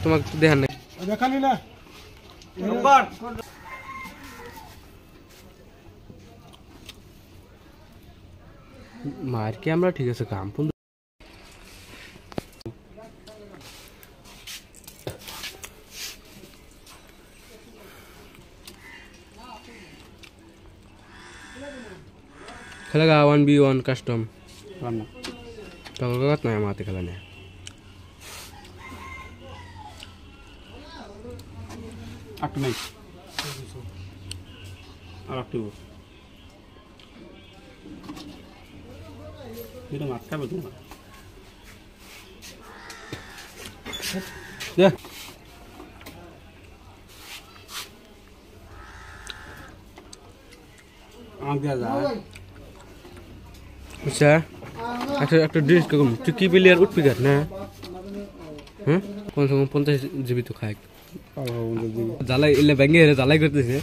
তোমাকে দেখান নাই দেখালি না মার ক্যামেরা ঠিক আছে কাম পুন खेलेगा 1v1 कस्टम तो कितना है माते खेलने একটু নাই আর একটু এটা মাথা বলতো না দে आगे जा अच्छा একটা ডিশ কম তুই কি প্লেয়ার উঠবি কাট না হ্যাঁ কোন সময় 50 জিবি তো খায় জ্বালাই এলে ব্যাঙ্গে জ্বালাই করতেছে